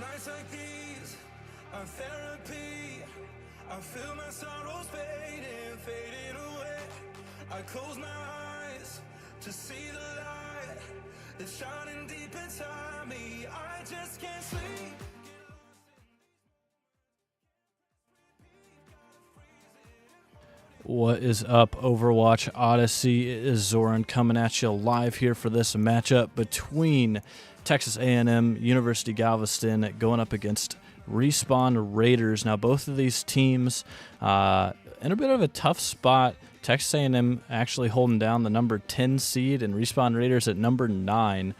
Nights like these are therapy. I feel my sorrows fading away. I close my eyes to see the light that's shining deep inside me. I just can't sleep. What is up, Overwatch Odyssey? It is Zoran coming at you live here for this matchup between Texas A&M, University Galveston going up against Respawn Raiders. Now, both of these teams in a bit of a tough spot. Texas A&M actually holding down the number 10 seed and Respawn Raiders at number 9.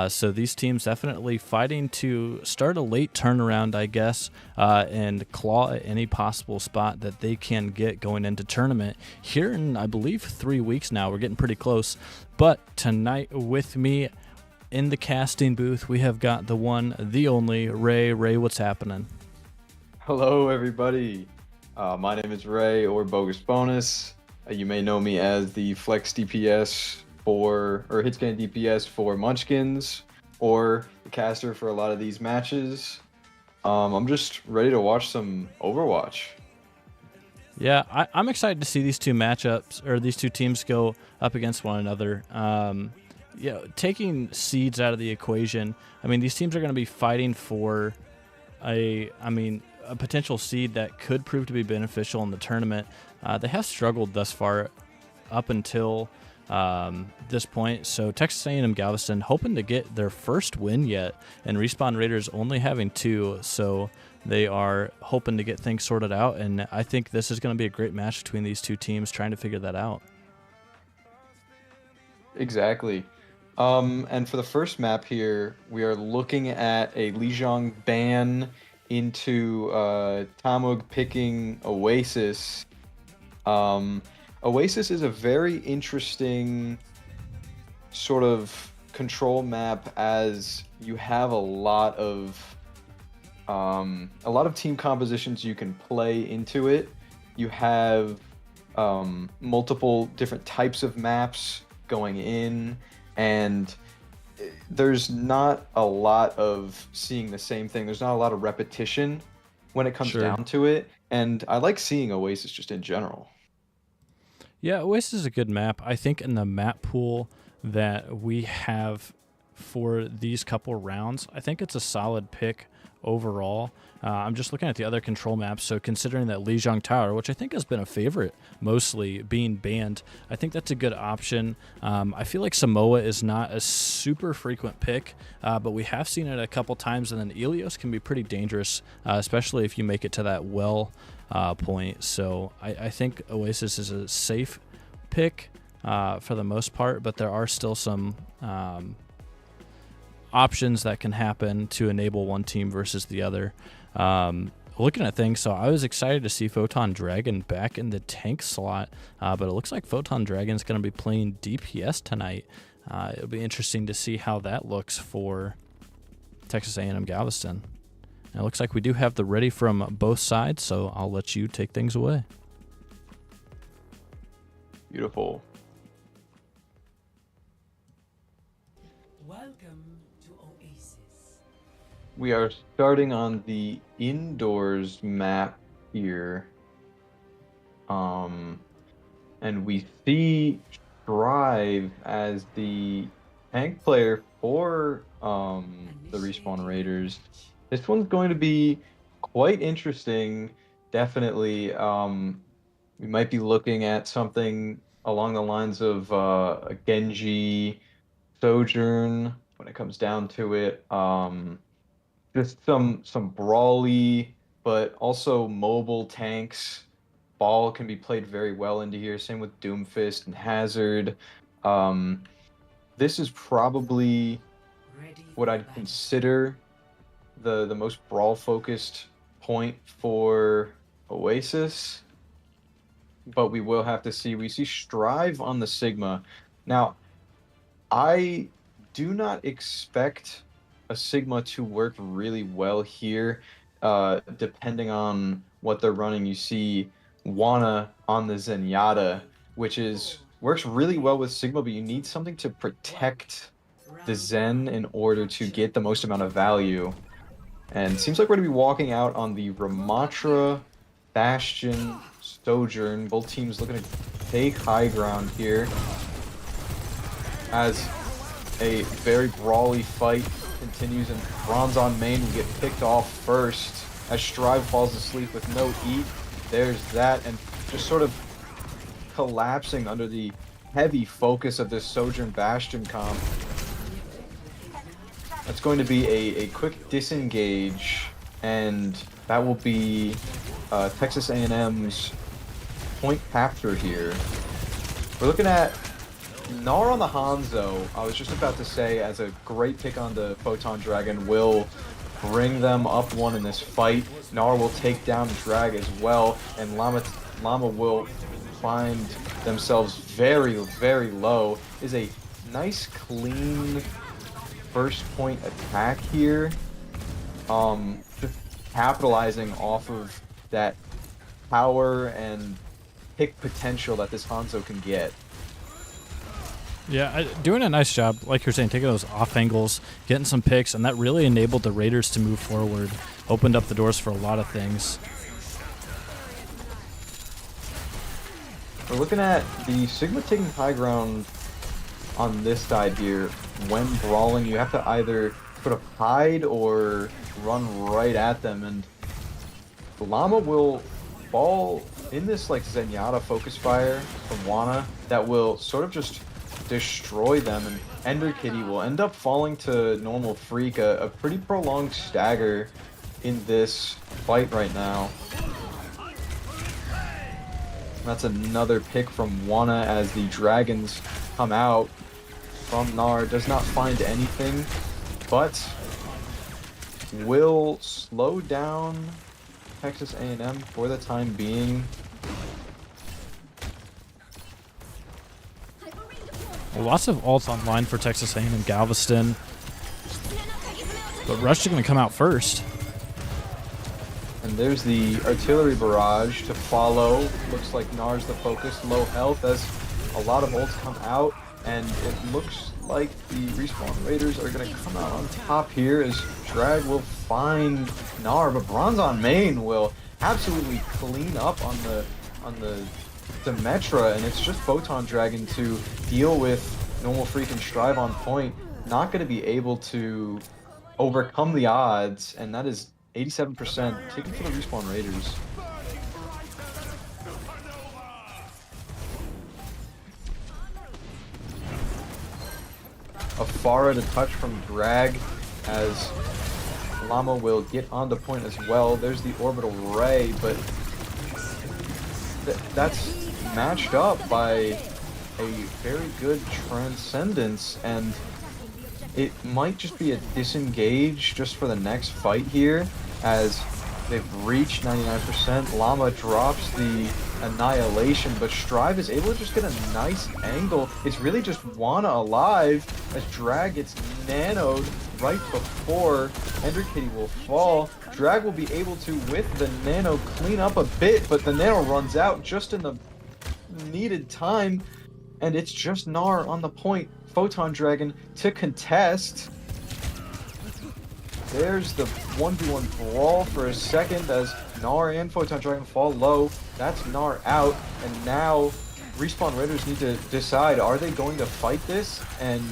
So these teams definitely fighting to start a late turnaround, I guess, and claw at any possible spot that they can get going into tournament. Here in, I believe, 3 weeks now. We're getting pretty close. But tonight with me in the casting booth, we have got the one, the only, Ray. Ray, what's happening? Hello, everybody. My name is Ray, or Bogus Bonus. You may know me as the Flex DPS or Hitscan DPS for Munchkins, or the caster for a lot of these matches. I'm just ready to watch some Overwatch. Yeah, I'm excited to see these two matchups, or these two teams go up against one another. Taking seeds out of the equation, I mean, these teams are going to be fighting for a potential seed that could prove to be beneficial in the tournament. They have struggled thus far up until this point. So Texas A&M Galveston hoping to get their first win yet, and Respawn Raiders only having 2. So they are hoping to get things sorted out, and I think this is going to be a great match between these two teams trying to figure that out. Exactly. And for the first map here, we are looking at a Lijiang ban into TAMUG picking Oasis. Oasis is a very interesting sort of control map, as you have a lot of team compositions you can play into it. You have multiple different types of maps going in, and there's not a lot of seeing the same thing. There's not a lot of repetition when it comes down to it, and I like seeing Oasis just in general. Yeah, Oasis is a good map. I think in the map pool that we have for these couple rounds, I think it's a solid pick overall. I'm just looking at the other control maps, so considering that Lijiang Tower, which I think has been a favorite mostly, being banned, I think that's a good option. I feel like Samoa is not a super frequent pick, but we have seen it a couple times, and then Ilios can be pretty dangerous, especially if you make it to that well point. So I think Oasis is a safe pick for the most part, but there are still some options that can happen to enable one team versus the other. Looking at things, so I was excited to see Photon Dragon back in the tank slot, but it looks like Photon Dragon is going to be playing DPS tonight. It'll be interesting to see how that looks for Texas A&M Galveston. And it looks like we do have the ready from both sides, so I'll let you take things away. Beautiful. Welcome to Oasis. We are starting on the indoors map here. And we see Strive as the tank player for the Respawn Raiders. This one's going to be quite interesting, definitely. We might be looking at something along the lines of a Genji Sojourn when it comes down to it. Just some brawly, but also mobile tanks. Ball can be played very well into here. Same with Doomfist and Hazard. This is probably what I'd consider the most brawl-focused point for Oasis. But we will have to see. We see Strive on the Sigma. Now, I do not expect a Sigma to work really well here, depending on what they're running. You see Wanna on the Zenyatta, which works really well with Sigma, but you need something to protect the Zen in order to get the most amount of value. And it seems like we're going to be walking out on the Ramatra, Bastion, Sojourn. Both teams looking to take high ground here as a very brawly fight continues, and Bronze on main will get picked off first as Strive falls asleep with no eat. There's that, and just sort of collapsing under the heavy focus of this Sojourn Bastion comp. That's going to be a quick disengage, and that will be Texas A&M's point capture here. We're looking at Gnar on the Hanzo. I was just about to say, as a great pick on the Photon Dragon, will bring them up one in this fight. Gnar will take down Drag as well, and Llama will find themselves very, very low. Is a nice, clean first point attack here. Just capitalizing off of that power and pick potential that this Hanzo can get. Yeah, doing a nice job, like you're saying, taking those off angles, getting some picks, and that really enabled the Raiders to move forward, opened up the doors for a lot of things. We're looking at the Sigma taking high ground on this side here. When brawling, you have to either sort of hide or run right at them, and Llama will fall in this like Zenyatta focus fire from Wana that will sort of just destroy them, and Ender Kitty will end up falling to normal Freak, a pretty prolonged stagger in this fight right now. That's another pick from Wana as the Dragons come out from Gnar. Does not find anything, but will slow down Texas A&M for the time being. Lots of ults online for Texas A&M Galveston, but Rush is going to come out first. And there's the artillery barrage to follow. Looks like Gnar's the focus, low health as a lot of ults come out, and it looks like the Respawn Raiders are going to come out on top here as Drag will find Gnar, but Bronze on main will absolutely clean up on the Symmetra, and it's just Photon Dragon to deal with normal Freak and Strive on point. Not going to be able to overcome the odds, and that is 87% taken for the Respawn Raiders. A Pharah to touch from Drag as Llama will get onto point as well. There's the Orbital Ray, but that's matched up by a very good Transcendence, and it might just be a disengage just for the next fight here as they've reached 99%. Llama drops the Annihilation, but Strive is able to just get a nice angle. It's really just Wana alive as Drag gets nanoed right before Ender Kitty will fall. Drag will be able to, with the nano, clean up a bit, but the nano runs out just in the needed time, and it's just Gnar on the point. Photon Dragon to contest. There's the 1v1 brawl for a second as Gnar and Photon Dragon fall low. That's Gnar out, and now Respawn Raiders need to decide, are they going to fight this and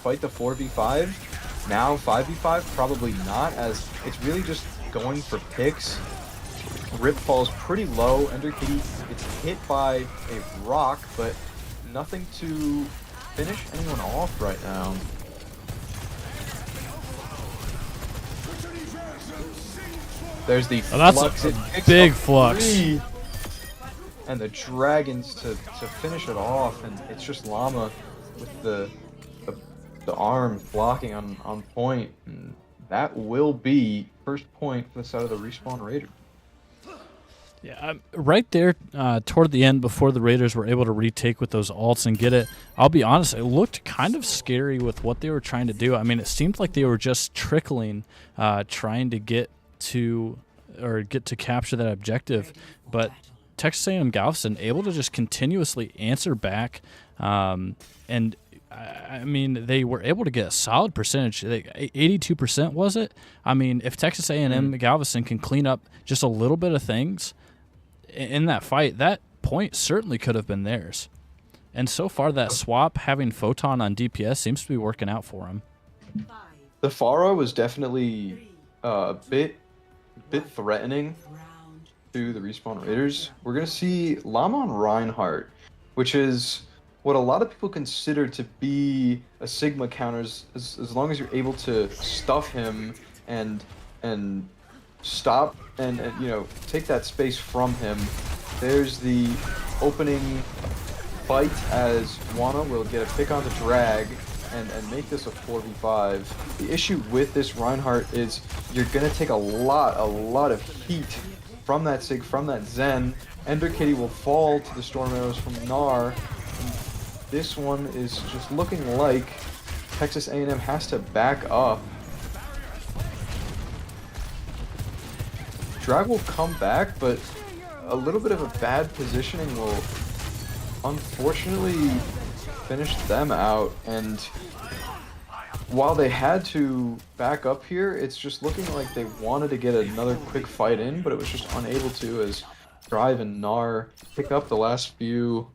fight the 4v5? Now 5v5? Probably not, as it's really just going for picks. Rip falls pretty low. Ender Kitty gets hit by a rock, but nothing to finish anyone off right now. There's the flux. That's a big flux. And the Dragons to finish it off, and it's just Llama with the arm blocking on point, and that will be first point for the side of the Respawn Raiders. Yeah, right there toward the end before the Raiders were able to retake with those ults and get it, I'll be honest, it looked kind of scary with what they were trying to do. I mean, it seemed like they were just trickling, trying to get to capture that objective, but Texas A&M Galveston able to just continuously answer back and I mean, they were able to get a solid percentage. 82% was it? I mean, if Texas A&M Galveston can clean up just a little bit of things in that fight, that point certainly could have been theirs. And so far, that swap having Photon on DPS seems to be working out for him. The Pharah was definitely a bit threatening to the Respawn Raiders. We're going to see Lamon Reinhardt, which is what a lot of people consider to be a Sigma counter as long as you're able to stuff him and stop and you know, take that space from him. There's the opening fight as Wana will get a pick on the drag and make this a 4v5. The issue with this Reinhardt is you're gonna take a lot of heat from that Sig, from that Zen. Ender Kitty will fall to the Storm Arrows from Gnar. This one is just looking like Texas A&M has to back up. Drag will come back, but a little bit of a bad positioning will unfortunately finish them out. And while they had to back up here, it's just looking like they wanted to get another quick fight in, but it was just unable to as Drive and Gnar pick up the last few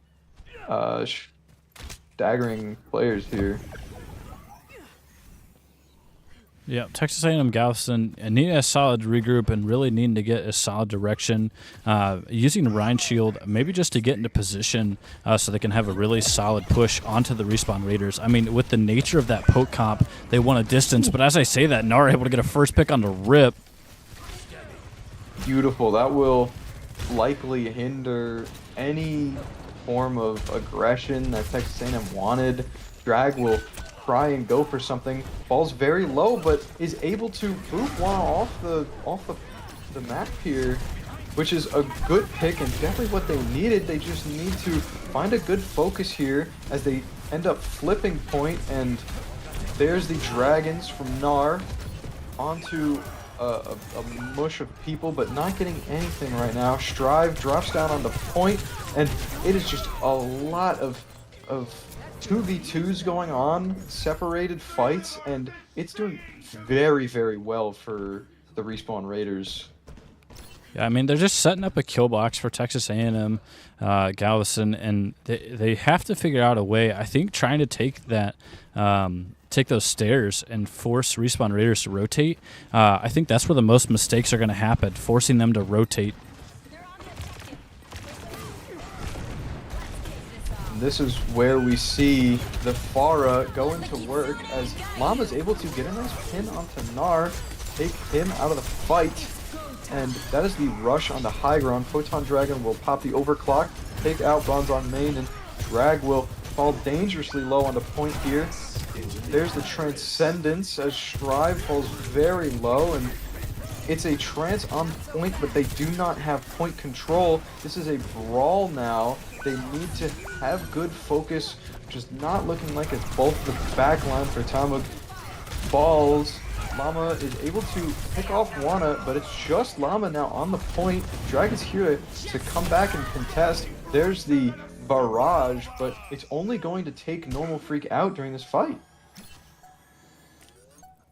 staggering players here. Yeah, Texas A&M Galveston need a solid regroup and really needing to get a solid direction. Using Rhine Shield, maybe just to get into position so they can have a really solid push onto the Respawn Raiders. I mean, with the nature of that poke comp, they want a distance, but as I say that, Gnar able to get a first pick on the rip. Beautiful. That will likely hinder any form of aggression that Texas A&M wanted. Drag will try and go for something, falls very low, but is able to boot Wana off the map here, which is a good pick and definitely what they needed. They just need to find a good focus here as they end up flipping point, and there's the dragons from Gnar onto a mush of people, but not getting anything right now. Strive drops down on the point, and it is just a lot of 2v2s going on, separated fights, and it's doing very, very well for the Respawn Raiders. Yeah, I mean, they're just setting up a kill box for Texas A&M Galveston, and they have to figure out a way. I think trying to take that, take those stairs and force Respawn Raiders to rotate. I think that's where the most mistakes are going to happen, forcing them to rotate. This is where we see the Pharah going to work as Llama's able to get a nice pin onto Gnar, take him out of the fight, and that is the rush on the high ground. Photon Dragon will pop the overclock, take out Bronze on main, and Drag will fall dangerously low on the point here. There's the Transcendence as Strive falls very low, and it's a trance on point, but they do not have point control. This is a brawl now. They need to have good focus, just not looking like it's both the backline for TAMUG. Falls. Llama is able to pick off Wana, but it's just Llama now on the point. Dragon's here to come back and contest. There's the barrage, but it's only going to take Normal Freak out during this fight.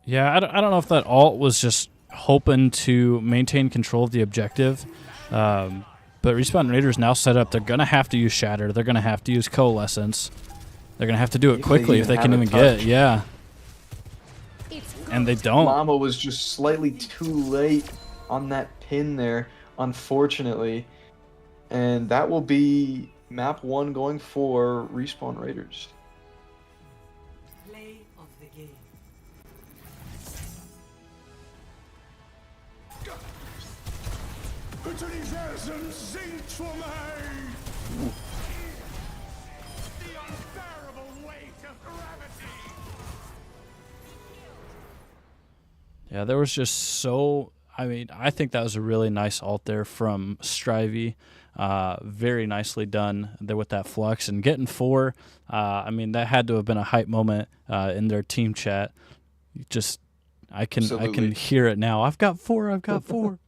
Yeah, I don't know if that ult was just hoping to maintain control of the objective. But Respawn Raiders now set up. They're going to have to use Shatter. They're going to have to use Coalescence. They're going to have to do it quickly if they can even get it. Yeah. And they don't. Llama was just slightly too late on that pin there, unfortunately. And that will be map 1 going for Respawn Raiders. Play of the game. Utilisation sinkt for mij. The unbearable weight of gravity. Yeah, there was just so... I mean, I think that was a really nice ult there from Strivey. Very nicely done there with that flux. And getting 4, I mean, that had to have been a hype moment in their team chat. Just, I can hear it now. I've got 4, I've got 4.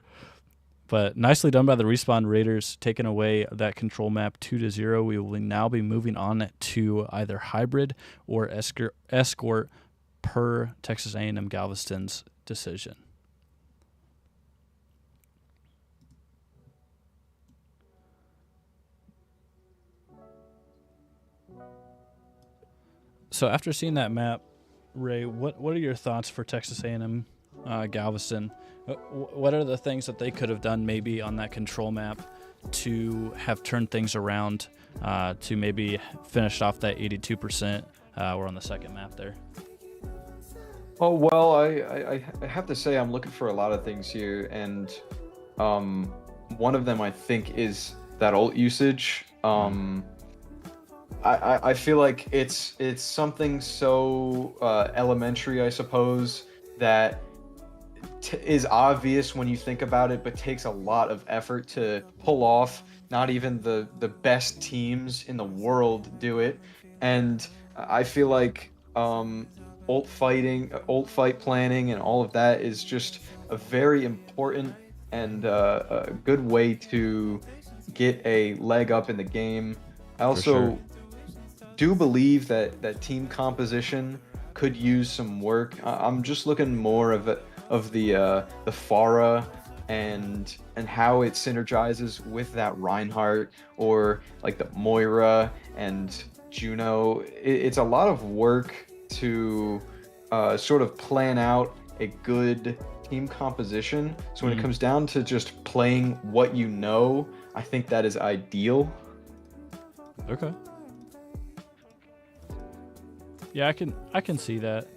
But nicely done by the Respawn Raiders, taking away that control map 2-0. We will now be moving on to either hybrid or escort per Texas A&M Galveston's decision. So after seeing that map, Ray, what are your thoughts for Texas A&M Galveston? What are the things that they could have done maybe on that control map to have turned things around to maybe finish off that 82%? We're on the second map there. Oh, well, I have to say I'm looking for a lot of things here, and one of them I think is that ult usage. I feel like it's something so elementary, I suppose, that is obvious when you think about it, but takes a lot of effort to pull off. Not even the best teams in the world do it, and I feel like ult fight planning, and all of that is just a very important and a good way to get a leg up in the game. I also do believe that team composition could use some work. I'm just looking more of the Pharah and how it synergizes with that Reinhardt, or like the Moira and Juno. It's a lot of work to sort of plan out a good team composition. So when it comes down to just playing what you know, I think that is ideal. Okay. Yeah, I can see that.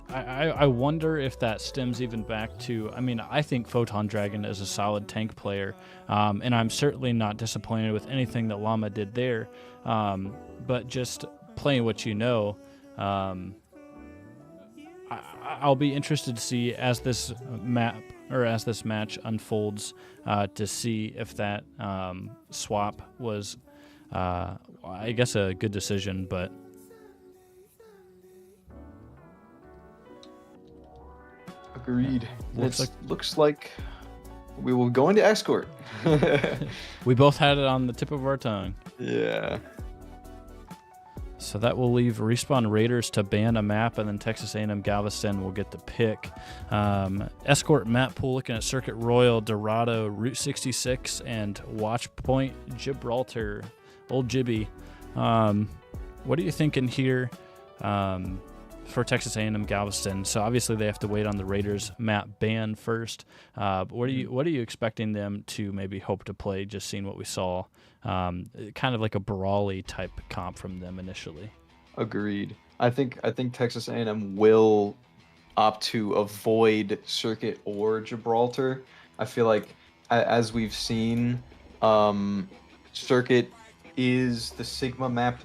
I wonder if that stems even back to, I mean, I think Photon Dragon is a solid tank player, and I'm certainly not disappointed with anything that Llama did there, but just playing what you know, I'll be interested to see as this match unfolds, to see if that swap was, I guess, a good decision, but agreed. Looks like we will go into escort. We both had it on the tip of our tongue. Yeah. So that will leave Respawn Raiders to ban a map, and then Texas A&M Galveston will get the pick. Escort map pool, looking at Circuit Royal, Dorado, Route 66, and Watch Point Gibraltar. Old Jibby. What are you thinking here for Texas A&M Galveston? So obviously they have to wait on the Raiders map ban first. But what are you expecting them to maybe hope to play? Just seeing what we saw, kind of like a brawly type comp from them initially. Agreed. I think Texas A&M will opt to avoid Circuit or Gibraltar. I feel like as we've seen, Circuit is the Sigma map,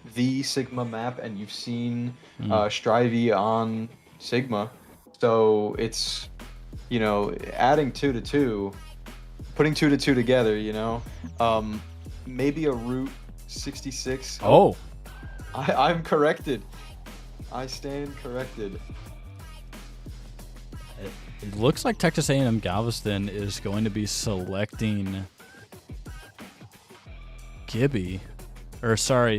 and you've seen Strivey on Sigma, so it's, adding 2 to 2, putting 2 to 2 together, maybe a Route 66. I'm corrected. I stand corrected. It looks like Texas A&M Galveston is going to be selecting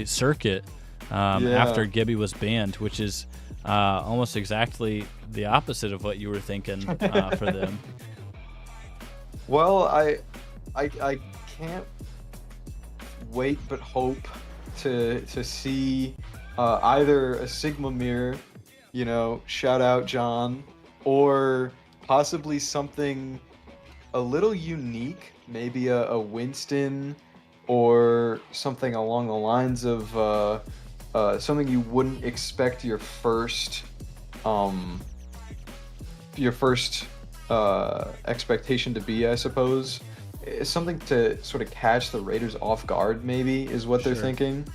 Circuit, after Gibby was banned, which is almost exactly the opposite of what you were thinking for them. Well, I can't wait but hope to see either a Sigma mirror, shout out John, or possibly something a little unique, maybe a Winston, or something along the lines of something you wouldn't expect your first expectation to be, I suppose. It's something to sort of catch the Raiders off guard, maybe, is what they're thinking.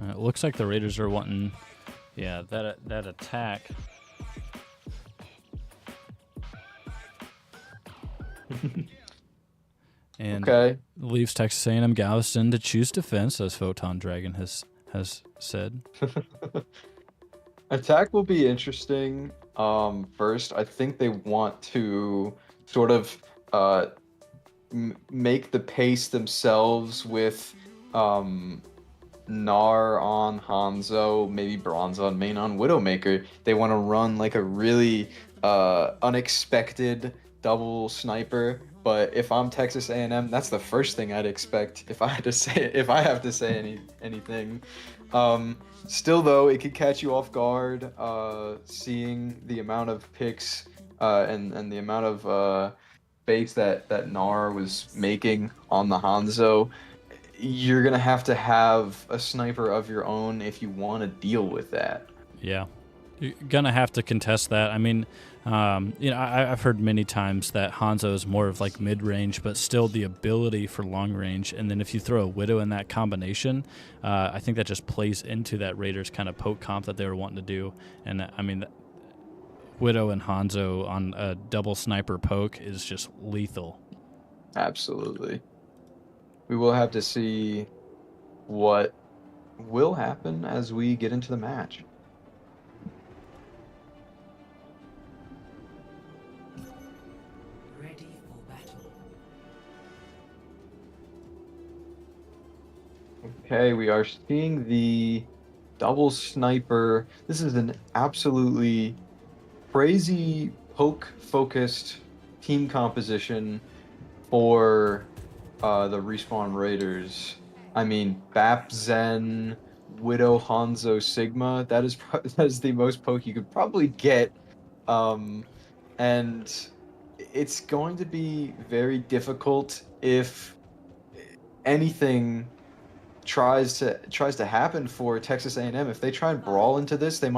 It looks like the Raiders are wanting, that attack. and Okay. leaves Texas A&M Galveston to choose defense, as Photon Dragon has said. Attack will be interesting. First, I think they want to sort of make the pace themselves with Gnar on Hanzo, maybe Bronze on main on Widowmaker. They want to run like a really unexpected double sniper. But if I'm Texas A&M, that's the first thing I'd expect if I had to say if I have to say anything. Still though, it could catch you off guard. Seeing the amount of picks and the amount of base that Gnar was making on the Hanzo, you're gonna have to have a sniper of your own if you want to deal with that. Yeah, you're gonna have to contest that. I mean, I've heard many times that Hanzo is more of like mid-range, but still the ability for long range. And then if you throw a Widow in that combination, I think that just plays into that Raiders kind of poke comp that they were wanting to do. And I mean, Widow and Hanzo on a double sniper poke is just lethal. Absolutely. We will have to see what will happen as we get into the match. Ready for battle. Okay, we are seeing the double sniper. This is an absolutely crazy poke-focused team composition for the Respawn Raiders. I mean, Bap, Zen, Widow, Hanzo, Sigma. That is the most poke you could probably get, and it's going to be very difficult if anything tries to happen for Texas A&M. If they try and brawl into this, they're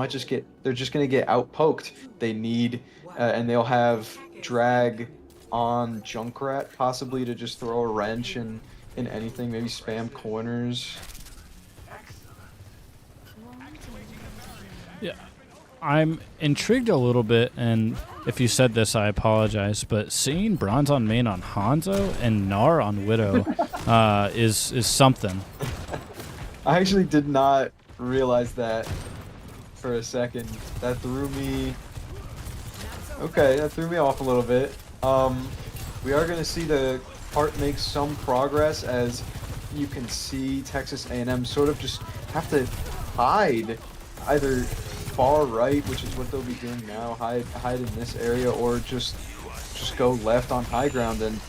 just going to get out poked. They need and they'll have drag on Junkrat possibly to just throw a wrench in anything, maybe spam corners. Yeah, I'm intrigued a little bit, and if you said this, I apologize, but seeing Bronze on main on Hanzo and Gnar on Widow is something. I actually did not realize that for a second. That threw me off a little bit. We are going to see the cart make some progress, as you can see Texas A&M sort of just have to hide either far right, which is what they'll be doing now, hide in this area, or just go left on high ground, and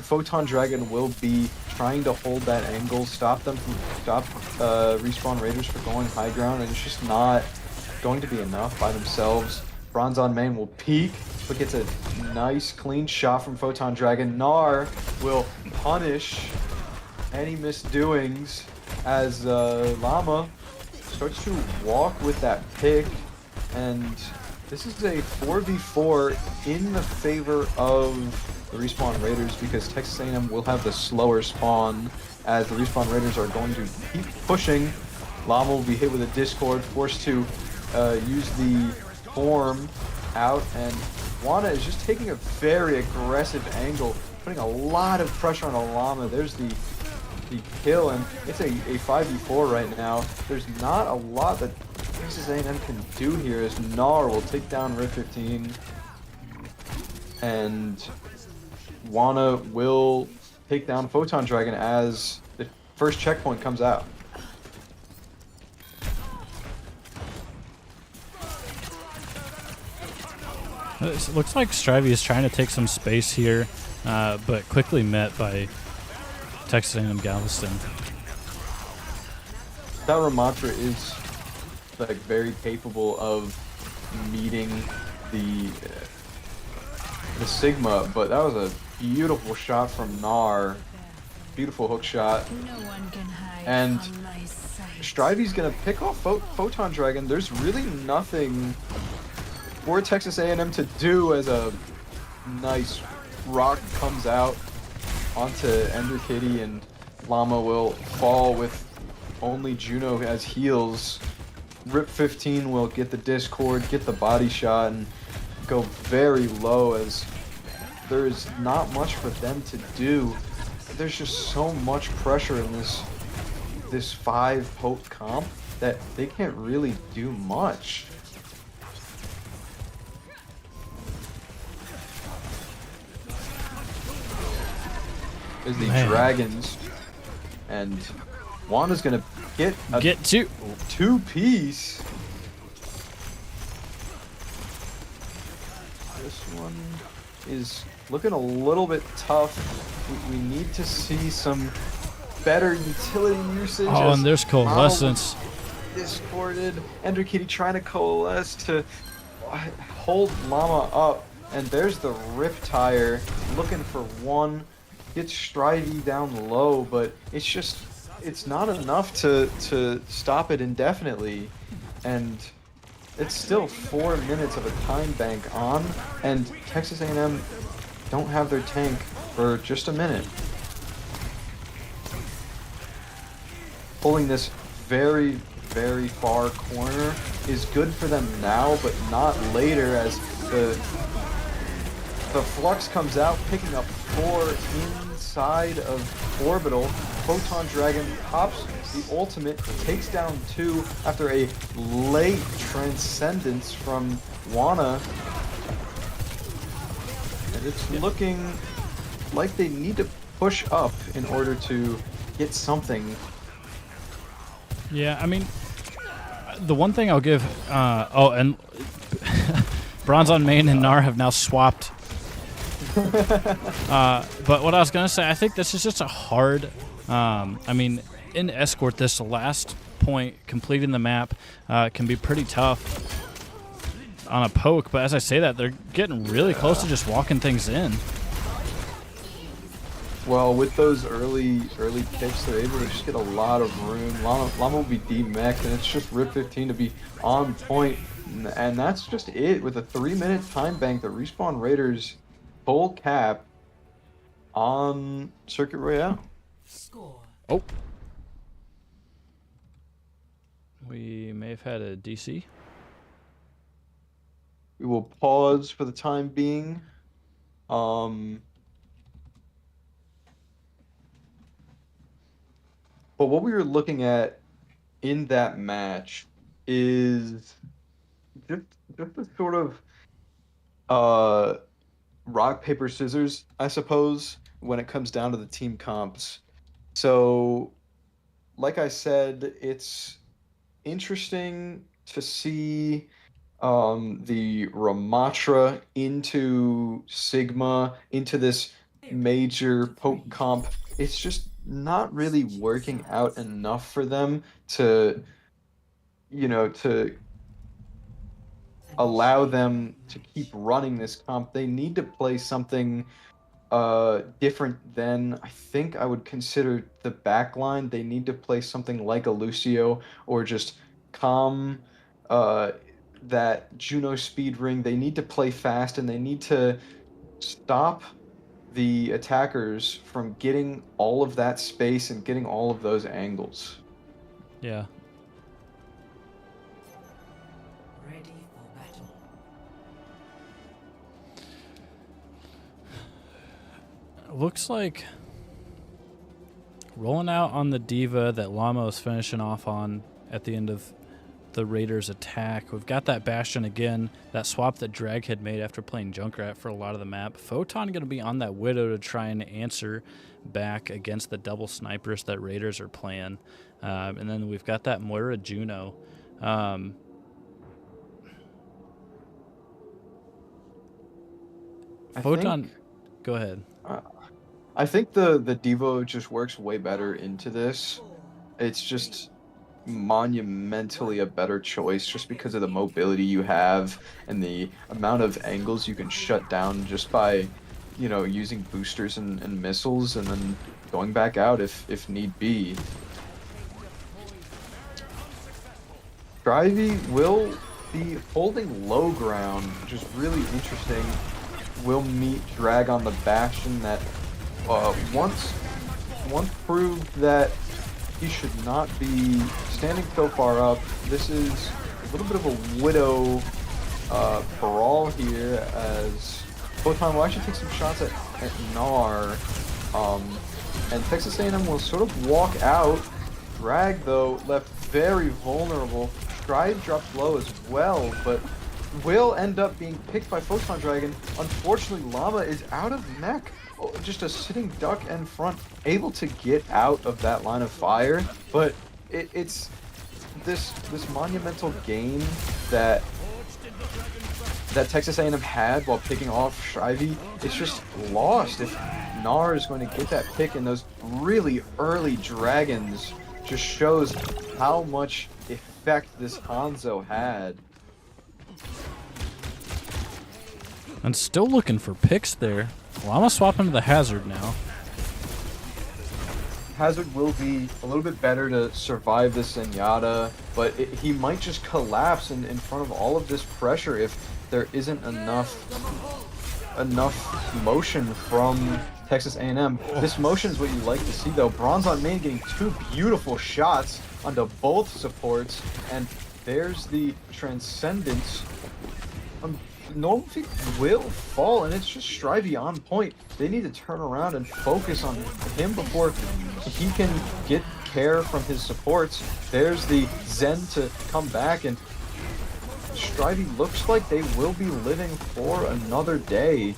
Photon Dragon will be trying to hold that angle, stop Respawn Raiders from going high ground, and it's just not going to be enough by themselves. Bronze on main will peek, but gets a nice clean shot from Photon Dragon. Gnar will punish any misdoings as Llama starts to walk with that pick, and this is a 4v4 in the favor of the Respawn Raiders, because Texas A&M will have the slower spawn as the Respawn Raiders are going to keep pushing. Llama will be hit with a Discord, forced to use the form out, and Wana is just taking a very aggressive angle, putting a lot of pressure on Llama. There's the kill, and it's a 5v4 right now. There's not a lot that Texas A&M can do here, as Gnar will take down Red 15, and Wana will take down Photon Dragon as the first checkpoint comes out. It looks like Strivey is trying to take some space here, but quickly met by Texas A&M Galveston. That Ramantra is like very capable of meeting the Sigma, but that was a beautiful shot from Gnar. Beautiful hook shot. No one can hide And from my sight. Strivey's gonna pick off Photon Dragon. There's really nothing for Texas A&M to do, as a nice rock comes out onto Ender Kitty, and Llama will fall with only Juno as heals. Rip 15 will get the Discord, get the body shot, and go very low, as there is not much for them to do. there's just so much pressure in this 5 poke comp that they can't really do much. There's the Man. dragons, and Wanda's gonna get a Get to. 2-piece. This one is looking a little bit tough. We need to see some better utility usage. Oh, as and there's Mama coalescence. discorded. Ender Kitty trying to coalesce to hold Llama up. And there's the Riptire looking for one. Gets Stridey down low, but it's not enough to stop it indefinitely. And it's still 4 minutes of a time bank on, and Texas A&M don't have their tank for just a minute. Pulling this very, very far corner is good for them now, but not later, as the Flux comes out, picking up 4 inside of Orbital. Photon Dragon pops the ultimate, takes down 2 after a late Transcendence from Wana. And it's looking like they need to push up in order to get something. Yeah, I mean, the one thing I'll give. Oh, and Bronze on Main and Gnar have now swapped. But what I was gonna say, I think this is just a hard. I mean, in Escort, this last point, completing the map, can be pretty tough on a poke. But as I say that, they're getting really close to just walking things in. Well, with those early picks, they're able to just get a lot of room. Llama will be D-mech, and it's just Rip 15 to be on point. And that's just it. With a 3-minute time bank, the Respawn Raiders full cap on Circuit Royale. Score. Oh. We may have had a DC. We will pause for the time being. But what we were looking at in that match is just a sort of rock, paper, scissors, I suppose, when it comes down to the team comps. So, like I said, it's interesting to see the Ramatra into Sigma, into this major poke comp. It's just not really working out enough for them to, to allow them to keep running this comp. They need to play something different than, I think I would consider, the backline. They need to play something like a Lucio, or just calm that Juno speed ring. They need to play fast, and they need to stop the attackers from getting all of that space and getting all of those angles. Yeah. Ready for battle. Looks like rolling out on the Diva that Llama was finishing off on at the end of the Raiders' attack. We've got that Bastion again, that swap that Drag had made after playing Junkrat for a lot of the map. Photon going to be on that Widow to try and answer back against the double snipers that Raiders are playing. And then we've got that Moira Juno. Photon, go ahead. I think the Devo just works way better into this. It's just monumentally a better choice just because of the mobility you have and the amount of angles you can shut down just by, using boosters and missiles, and then going back out if need be. Drivey will be holding low ground, which is really interesting. Will meet Drag on the Bastion that once proved that he should not be standing so far up. This is a little bit of a Widow brawl here, as Photon will actually take some shots at Gnar. and Texas A&M will sort of walk out. Drag, though, left very vulnerable. Strive drops low as well, but will end up being picked by Photon Dragon. Unfortunately, Llama is out of mech. Oh, just a sitting duck and front, able to get out of that line of fire. But it's this monumental game that Texas A&M had while picking off Shrivey. It's just lost if Gnar is going to get that pick, and those really early dragons just shows how much effect this Hanzo had. And still looking for picks there. Llama swapping to the Hazard now. Hazard will be a little bit better to survive this Zenyatta, but he might just collapse in front of all of this pressure if there isn't enough motion from Texas A&M. This motion is what you like to see, though. Bronze on main getting two beautiful shots onto both supports, and there's the Transcendence. Normal Feet will fall, and it's just Strivey on point. They need to turn around and focus on him before he can get care from his supports. There's the Zen to come back, and Strivey looks like they will be living for another day.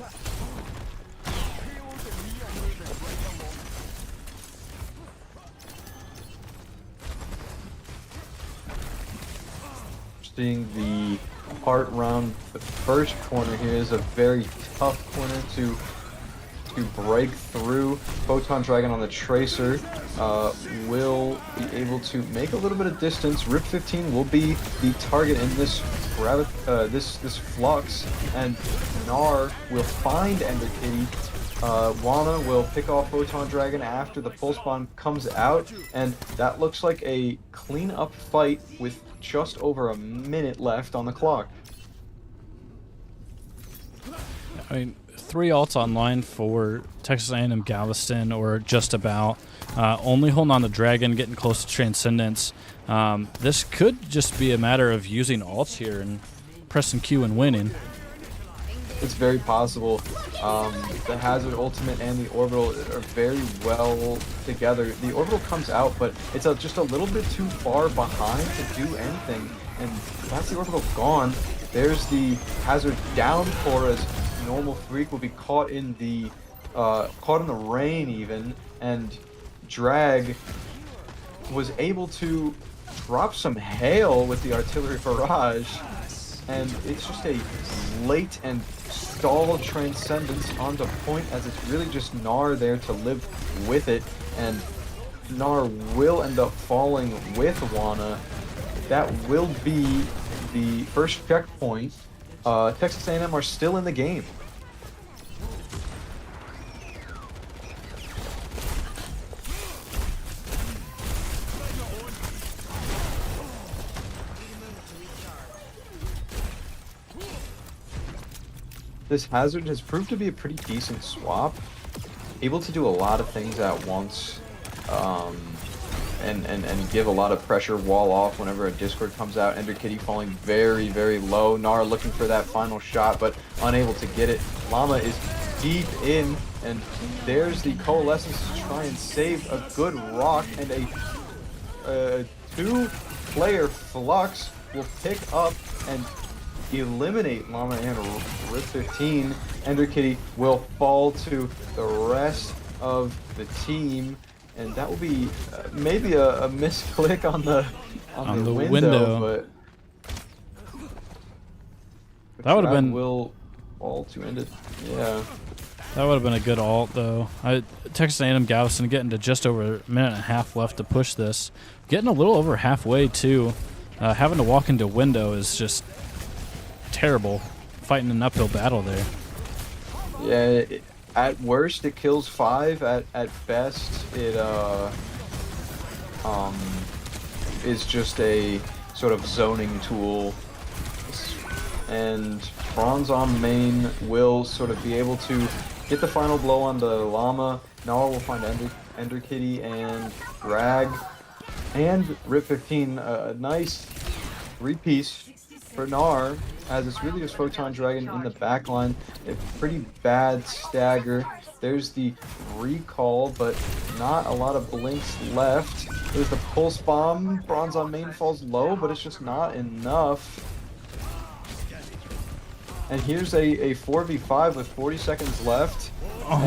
Seeing the part around the first corner here is a very tough corner to break through. Photon Dragon on the Tracer will be able to make a little bit of distance. Rip 15 will be the target in this this flux, and Gnar will find Ender Kitty. Wana will pick off Photon Dragon after the pulse bomb comes out, and that looks like a clean-up fight with just over a minute left on the clock. I mean, 3 ults online for Texas A&M Galveston, or just about. Only holding on the Dragon, getting close to Transcendence. This could just be a matter of using ults here and pressing Q and winning. It's very possible. The Hazard ultimate and the Orbital are very well together. The Orbital comes out, but it's just a little bit too far behind to do anything. And that's the Orbital gone. There's the Hazard downpour, as Normal Freak will be caught in the rain even, and Drag was able to drop some hail with the Artillery Barrage, and it's just a late and stalled Transcendence onto point, as it's really just Gnar there to live with it, and Gnar will end up falling with Wana. That will be the first checkpoint. Texas A&M are still in the game. This Hazard has proved to be a pretty decent swap, able to do a lot of things at once, and give a lot of pressure wall off whenever a Discord comes out. Ender Kitty falling very, very low. Gnar looking for that final shot, but unable to get it. Llama is deep in, and there's the Coalescence to try and save a good rock, and a 2-player Flux will pick up and eliminate Llama and Rip 15. Ender Kitty will fall to the rest of the team, and that will be maybe a misclick on the window, but that would have been will fall to end it. Yeah, that would have been a good ult though. Texas A&M Galveston getting to just over a minute and a half left to push this, getting a little over halfway too. Having to walk into window is just terrible, fighting an uphill battle there. Yeah, at worst it kills 5. At best it is just a sort of zoning tool. And Bronze on main will sort of be able to get the final blow on the Llama. Gnar will find Ender Kitty and Drag and Rip 15. A nice 3-piece for Gnar, as it's really just Photon Dragon in the backline. A pretty bad stagger. There's the recall, but not a lot of blinks left. There's the pulse bomb. Bronze on main falls low, but it's just not enough. And here's a 4v5 with 40 seconds left. Oh,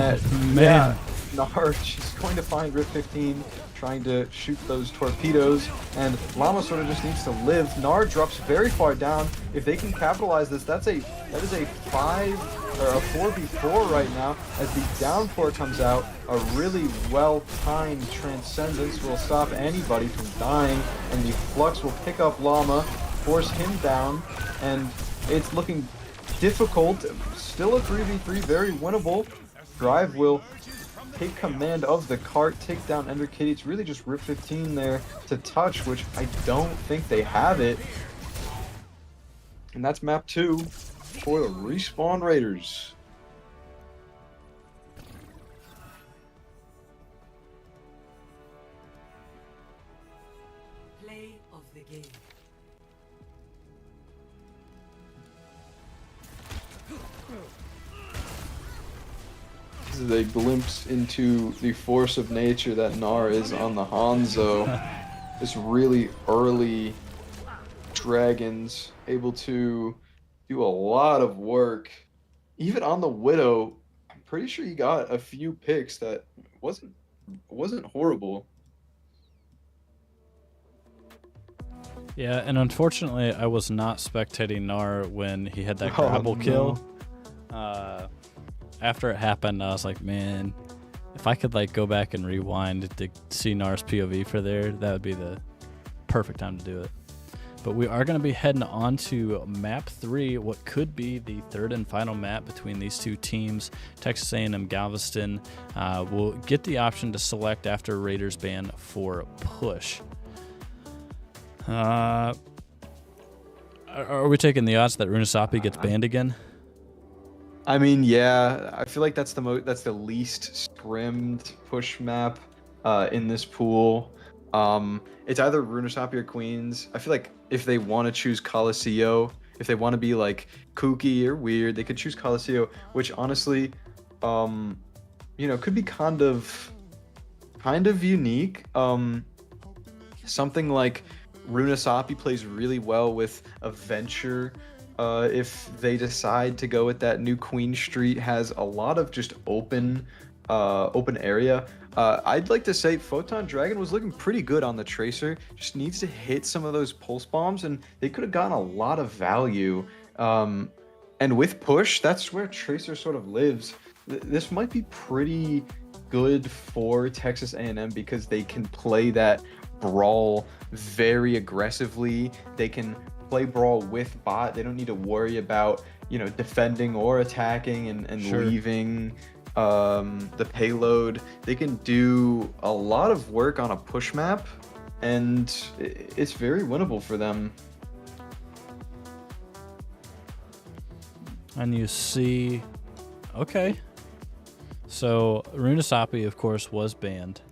man. Yeah, Nar, she's going to find Rip 15, trying to shoot those torpedoes, and Llama sort of just needs to live. Nar drops very far down. If they can capitalize this, that is a 4v4 right now, as the downpour comes out. A really well-timed transcendence will stop anybody from dying, and the flux will pick up Llama, force him down, and it's looking difficult. Still a 3v3, very winnable. Drive will take command of the cart, take down Ender Kitty. It's really just Rip 15 there to touch, which I don't think they have it. And that's map 2 for the Respawn Raiders. Play of the game. This is a glimpse into the force of nature that Nar is on the Hanzo. This really early dragons able to do a lot of work. Even on the Widow, I'm pretty sure you got a few picks that wasn't horrible. Yeah, and unfortunately, I was not spectating Nar when he had that grapple kill. After it happened, I was like, man, if I could like go back and rewind to see Nar's POV for there, that would be the perfect time to do it. But we are going to be heading on to map 3, what could be the third and final map between these two teams. Texas A&M Galveston will get the option to select after Raiders ban for push. Are we taking the odds that Runasapi gets banned again? I mean, yeah, I feel like that's the least scrimmed push map in this pool. It's either Runasapi or Queens. I feel like if they want to choose Coliseo, if they want to be like kooky or weird, they could choose Coliseo, which honestly, could be kind of unique. Something like Runasapi plays really well with a Venture. If they decide to go with that new Queen Street, has a lot of just open area. I'd like to say Photon Dragon was looking pretty good on the Tracer. Just needs to hit some of those pulse bombs, and they could have gotten a lot of value. And with push, that's where Tracer sort of lives. This might be pretty good for Texas A&M because they can play that brawl very aggressively. They can play brawl with bot. They don't need to worry about defending or attacking and Sure. leaving the payload. They can do a lot of work on a push map, and it's very winnable for them. And you see, okay, so Runasapi, of course, was banned,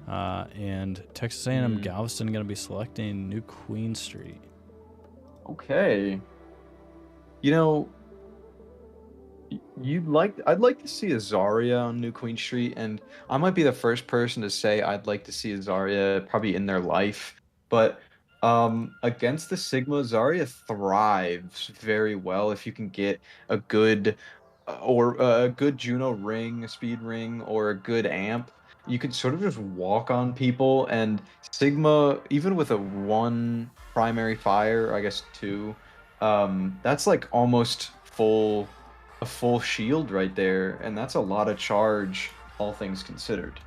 and Texas A&M Galveston going to be selecting New Queen Street. Okay. I'd like to see a Zarya on New Queen Street, and I might be the first person to say I'd like to see a Zarya probably in their life, but against the Sigma, Zarya thrives very well if you can get a good Juno ring, a speed ring, or a good amp. You could sort of just walk on people, and Sigma, even with a 1 primary fire, I guess 2, that's like almost a full shield right there, and that's a lot of charge, all things considered.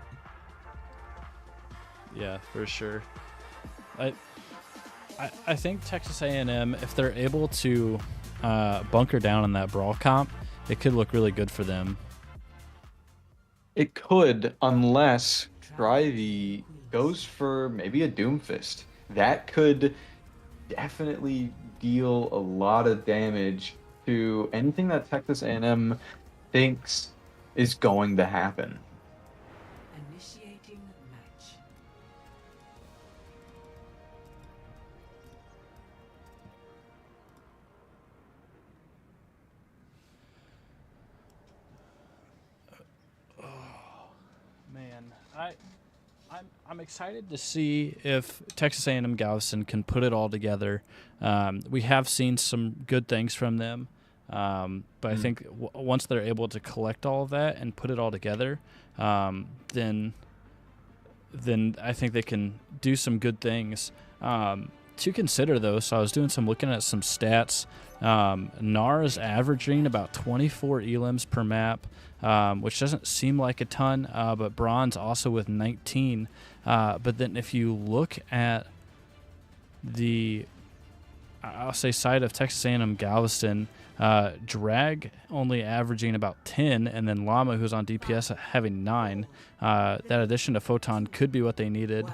Yeah, for sure. I think Texas A&M, if they're able to bunker down in that brawl comp, it could look really good for them. It could, unless Drivey goes for maybe a Doomfist. That could definitely deal a lot of damage to anything that Texas A&M thinks is going to happen. Initiating match. I'm excited to see if Texas A&M Galveston can put it all together. We have seen some good things from them, but I think once they're able to collect all of that and put it all together, then I think they can do some good things. To consider, though, so I was looking at some stats. NAR is averaging about 24 elims per map, which doesn't seem like a ton, but Bronze also with 19. But then if you look at the, I'll say, side of Texas A&M Galveston, Drag only averaging about 10, and then Llama, who's on DPS, having 9. That addition to Photon could be what they needed.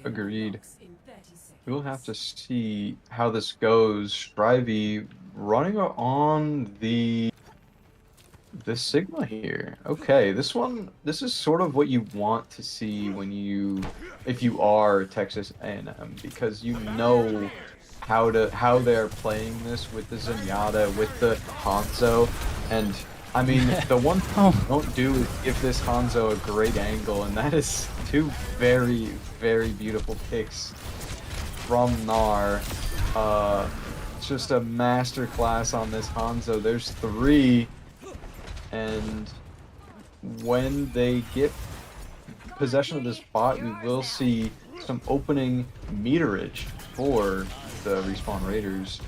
Agreed. We'll have to see how this goes. Strivey running on the Sigma here. Okay, this is sort of what you want to see if you are Texas A&M, because you know how they're playing this with the Zenyatta, with the Hanzo, and I mean the one thing you don't do is give this Hanzo a great angle, and that is 2 very, very beautiful picks from Gnar. It's just a master class on this Hanzo. There's 3, and when they get possession of this bot, we will see some opening meterage for the Respawn Raiders.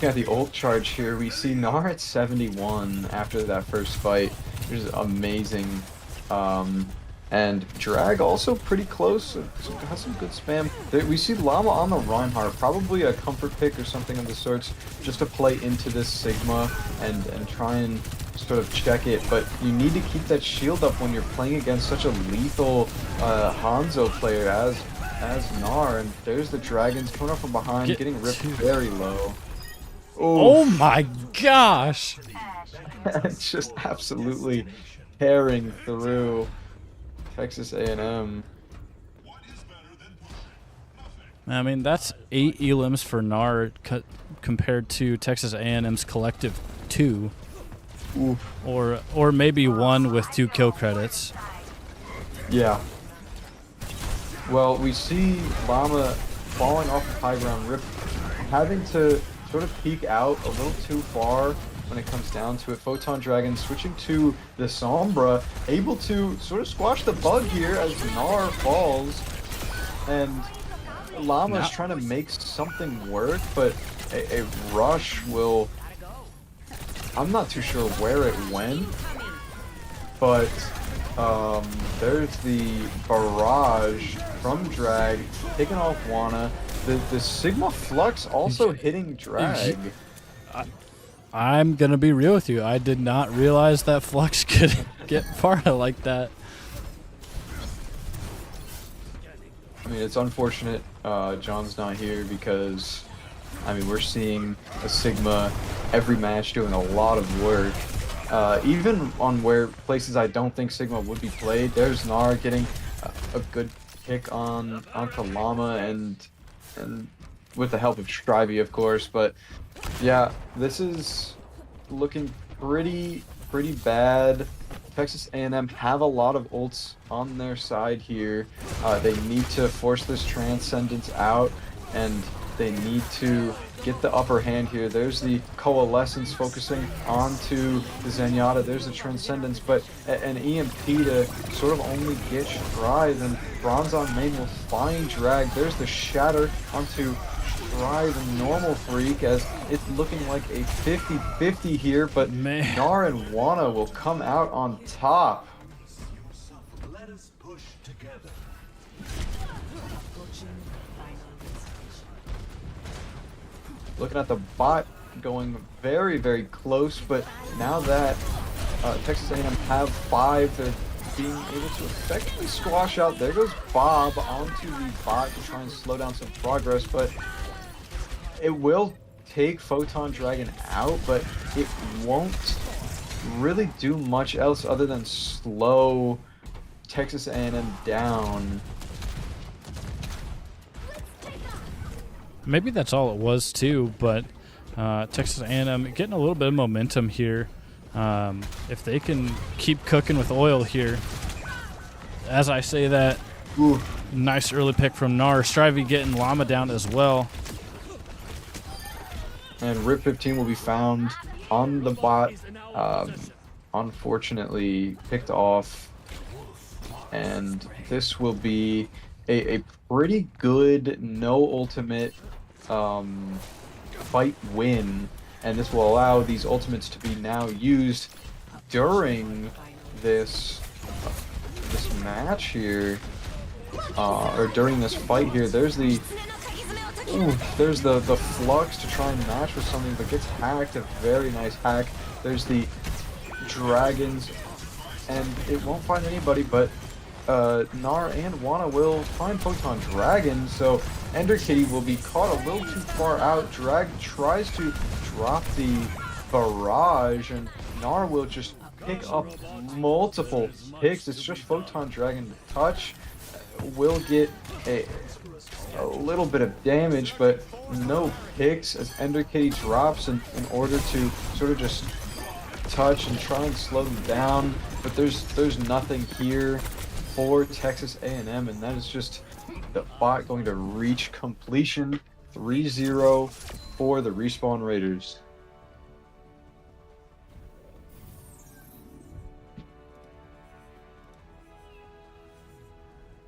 Yeah, the ult charge here. We see Gnar at 71 after that first fight, which is amazing. And Drag also pretty close, so has some good spam. We see Llama on the Reinhardt, probably a comfort pick or something of the sorts, just to play into this Sigma and try and sort of check it. But you need to keep that shield up when you're playing against such a lethal Hanzo player as Gnar. And there's the Dragons coming up from behind, getting ripped very low. Oh my gosh! It's just absolutely tearing through Texas A&M. I mean, that's 8 elims for Gnar compared to Texas A&M's collective 2. Oof. Or maybe 1 with 2 kill credits. Yeah. Well, we see Llama falling off the high ground, having to sort of peek out a little too far when it comes down to it. Photon Dragon switching to the Sombra, able to sort of squash the bug here as Gnar falls, and Llama's trying to make something work, but a rush will... I'm not too sure where it went, but there's the barrage from Drag, taking off Wanna. The Sigma Flux also hitting Drag. I'm going to be real with you. I did not realize that Flux could get far like that. I mean, it's unfortunate John's not here because, I mean, we're seeing a Sigma every match doing a lot of work. Even on places I don't think Sigma would be played, there's Gnar getting a good pick onto Llama and with the help of Strivey, of course. But yeah, this is looking pretty bad. Texas A&M have a lot of ults on their side here. They need to force this Transcendence out, and they need to get the upper hand here. There's the Coalescence focusing onto the Zenyatta. There's the Transcendence, but an EMP to sort of only get Strive, and Bronze on main will find Drag. There's the Shatter onto Strive and Normal Freak, as it's looking like a 50-50 here, but Gnar and Wanna will come out on top. Let us push together. Looking at the bot going very close, but now that Texas A&M have 5, they're being able to effectively squash out. There goes Bob onto the bot to try and slow down some progress, but it will take Photon Dragon out, but it won't really do much else other than slow Texas A&M down. maybe that's all it was too, but Texas A&M getting a little bit of momentum here. If they can keep cooking with oil here. As I say that, Ooh. nice early pick from Nar. Strivey getting Llama down as well. And Rip 15 will be found on the bot. Unfortunately picked off. And this will be a pretty good no ultimate fight win. And this will allow these ultimates to be now used during this match here, or during this fight here. There's the flux to try and match with something, but gets hacked. A very nice hack. There's the dragons, and it won't find anybody, but Nar and Wana will find Photon Dragon, so Ender Kitty will be caught a little too far out. Drag tries to drop the barrage, and Nar will just pick up multiple picks. It's just Photon Dragon to touch. Will get a little bit of damage, but no picks as Ender Kitty drops in order to sort of just touch and try and slow them down. But there's nothing here for Texas A&M, and that is just the bot going to reach completion. 3-0 for the Respawn Raiders.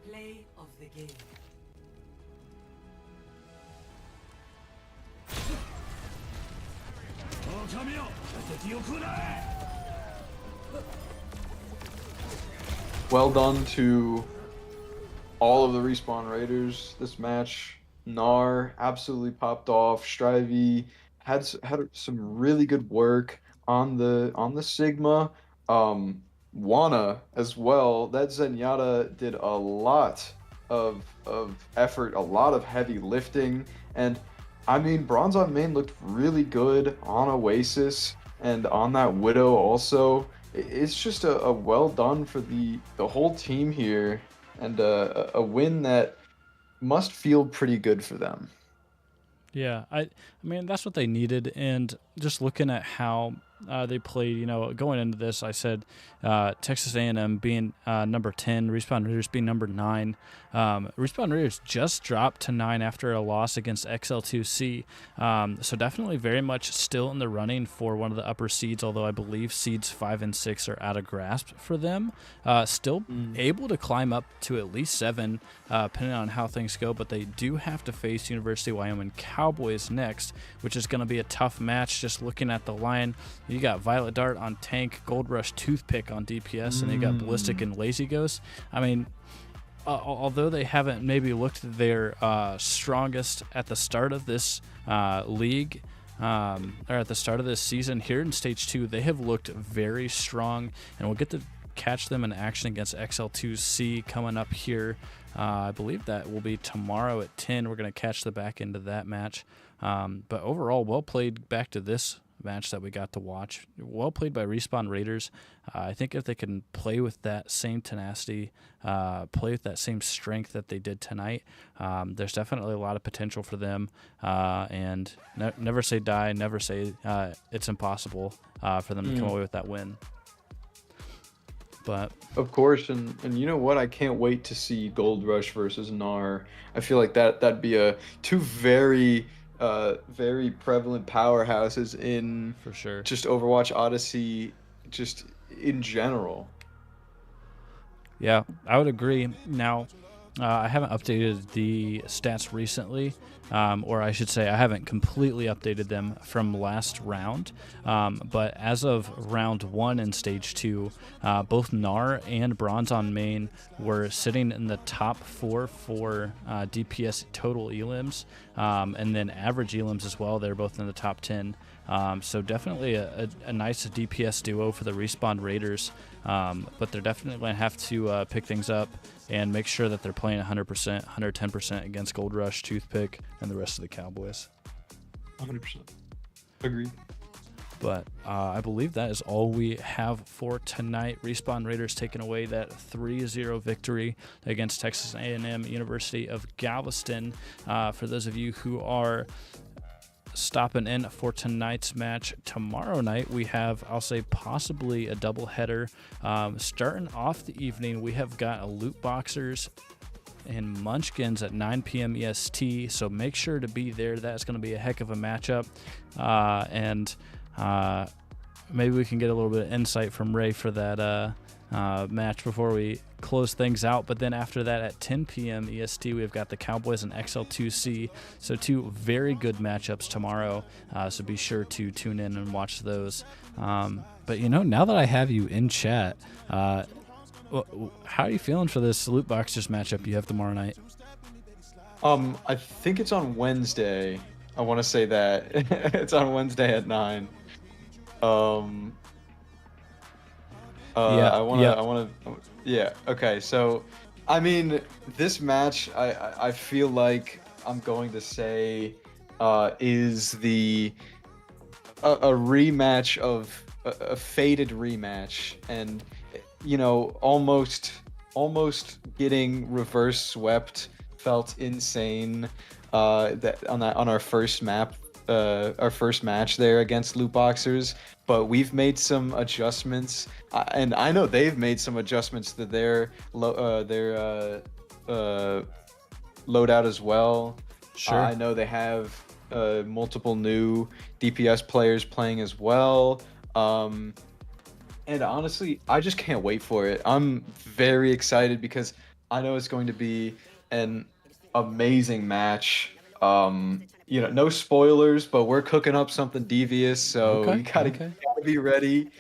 Play of the game. Well done to all of the Respawn Raiders this match. Nar absolutely popped off. Strivey had some really good work on the Sigma. Wana as well. That Zenyatta did a lot of effort, a lot of heavy lifting, and I mean Bronze on Main looked really good on Oasis and on that Widow also. It's just a well done for the whole team here, and a win that must feel pretty good for them. Yeah, I mean that's what they needed, and just looking at how they played, going into this, I said Texas A&M being number 10, Respawn Raiders being number 9. Respawn Raiders just dropped to 9 after a loss against XL2C, so definitely very much still in the running for one of the upper seeds, although I believe seeds 5 and 6 are out of grasp for them. Still able to climb up to at least 7, depending on how things go, but they do have to face University of Wyoming Cowboys next, which is going to be a tough match. Just looking at the line, you got Violet Dart on tank, Gold Rush Toothpick on DPS, and you got Ballistic and Lazy Ghost. I mean, although they haven't maybe looked their strongest at the start of this league, or at the start of this season here in Stage 2, they have looked very strong, and we'll get to catch them in action against XL2C coming up here. I believe that will be tomorrow at 10. We're going to catch the back end of that match. But overall, well played back to this match that we got to watch. Well played by Respawn Raiders. I think if they can play with that same tenacity, play with that same strength that they did tonight, there's definitely a lot of potential for them. And never say die, never say it's impossible for them to come away with that win. But of course, and you know what? I can't wait to see Gold Rush versus Nar. I feel like that'd be two very prevalent powerhouses in for sure, just Overwatch Odyssey, just in general. Yeah, I would agree. Now, I haven't updated the stats recently, or I should say I haven't completely updated them from last round. But as of round 1 in Stage 2, both Nar and Bronze on Main were sitting in the top 4 for DPS total elims, and then average elims as well. They're both in the top 10. So definitely a nice DPS duo for the Respawn Raiders, but they're definitely going to have to pick things up and make sure that they're playing 100%, 110% against Gold Rush, Toothpick, and the rest of the Cowboys. 100%. Agreed. But I believe that is all we have for tonight. Respawn Raiders taking away that 3-0 victory against Texas A&M University of Galveston. For those of you who are stopping in for tonight's match, tomorrow night we have, I'll say, possibly a doubleheader. Starting off the evening, we have got a Loot Boxers and Munchkins at 9 p.m. EST, so make sure to be there. That's going to be a heck of a matchup. And maybe we can get a little bit of insight from Ray for that match before we close things out. But then after that at 10 p.m. EST, we've got the Cowboys and XL2C. So 2 very good matchups tomorrow. So be sure to tune in and watch those. But, now that I have you in chat, how are you feeling for this Loot Boxers matchup you have tomorrow night? I think it's on Wednesday. I want to say that it's on Wednesday at 9. Yeah. Okay. So, I mean, this match, I feel like I'm going to say, is a rematch of a faded rematch, and almost getting reverse swept felt insane. That on our first map. Our first match there against Loot Boxers, but we've made some adjustments, and I know they've made some adjustments to their loadout as well. Sure. I know they have multiple new DPS players playing as well. And honestly, I just can't wait for it. I'm very excited because I know it's going to be an amazing match. No spoilers, but we're cooking up something devious, so you gotta be ready.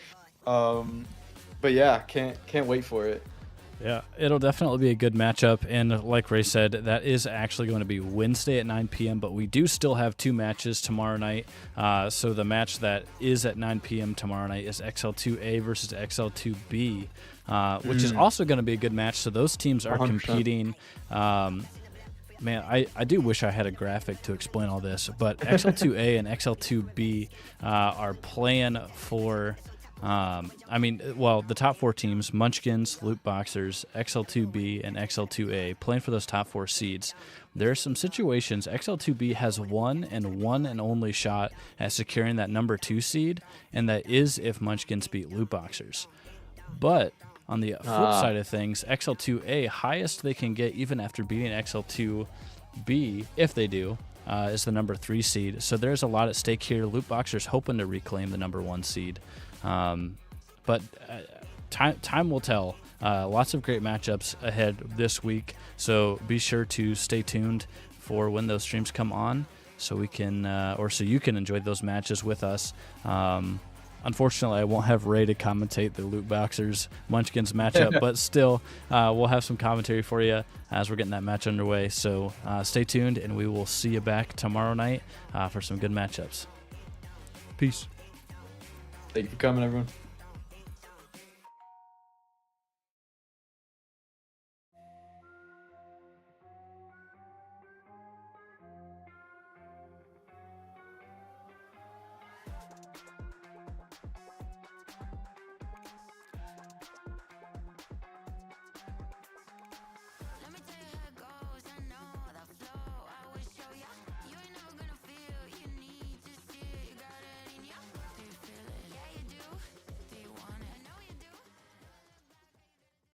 But yeah, can't wait for it. Yeah, it'll definitely be a good matchup, and like Ray said, that is actually going to be Wednesday at 9 p.m., but we do still have 2 matches tomorrow night. So the match that is at 9 p.m. tomorrow night is XL2A versus XL2B, which is also going to be a good match. So those teams are 100%. Competing. Man, I do wish I had a graphic to explain all this, but XL2A and XL2B are playing for, the top 4 teams, Munchkins, Loot Boxers, XL2B, and XL2A, playing for those top 4 seeds. There are some situations, XL2B has one and only shot at securing that number 2 seed, and that is if Munchkins beat Loot Boxers. But on the flip side of things, XL2A, highest they can get even after beating XL2B, if they do, is the number 3 seed. So there's a lot at stake here. Loot Boxers hoping to reclaim the number 1 seed. But time will tell. Lots of great matchups ahead this week. So be sure to stay tuned for when those streams come on so we can, so you can enjoy those matches with us. Unfortunately, I won't have Ray to commentate the Loot Boxers Munchkins matchup, but still, we'll have some commentary for you as we're getting that match underway. So stay tuned, and we will see you back tomorrow night for some good matchups. Peace. Thank you for coming, everyone.